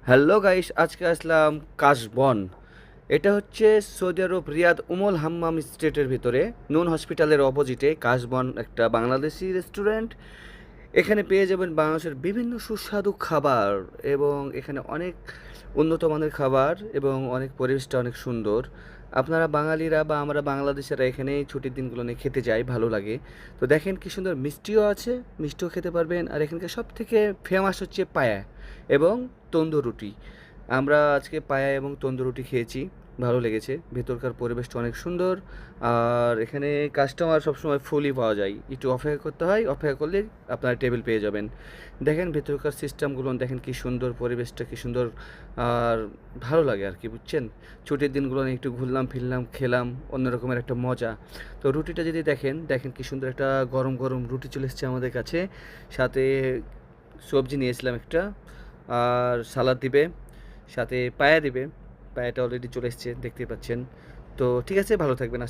Hello guys, আজকে আসলাম কাশবন। এটা হচ্ছে সৌদি আরব রিয়াদ উমল হাম্মাম স্টেটের ভিতরে নুন হসপিটালের অপোজিটে কাশবন একটা বাংলাদেশি রেস্টুরেন্ট। এখানে পেয়ে যাবেন বাংলাদেশের বিভিন্ন সুস্বাদু খাবার এবং এখানে অনেক উন্নত মানের খাবার এবং অনেক পরিবেশটা অনেক সুন্দর। আপনারা বাঙালিরা বা আমরা বাংলাদেশিরা এখানে ছুটির দিনগুলো নিয়ে খেতে যাই, ভালো লাগে। তো দেখেন কি সুন্দর মিষ্টিও আছে, মিষ্টিও খেতে পারবেন। আর এখানকার সব থেকে ফেমাস হচ্ছে পায়া এবং তন্দুর রুটি। আমরা আজকে পায়া এবং তন্দুর রুটি খেয়েছি, ভালো লেগেছে। ভেতরকার পরিবেশটা অনেক সুন্দর। আর এখানে কাস্টমার সবসময় ফুলই পাওয়া যায়, একটু অপেক্ষা করতে হয়, অপেক্ষা করলে আপনারা টেবিল পেয়ে যাবেন। দেখেন ভেতরকার সিস্টেমগুলো, দেখেন কি সুন্দর, পরিবেশটা কি সুন্দর। আর ভালো লাগে আর কি, বুঝছেন। ছুটির দিনগুলো একটু ঘুরলাম ফিরলাম খেলাম, অন্যরকমের একটা মজা। তো রুটিটা যদি দেখেন, দেখেন কি সুন্দর একটা গরম গরম রুটি চলে এসছে আমাদের কাছে। সাথে সবজি নিয়েছিলাম একটা, আর সালাদ দিবে, সাথে পায়া দিবে। পায়াটা অলরেডি চলে এসছে, দেখতে পাচ্ছেন। তো ঠিক আছে, ভালো থাকবেন।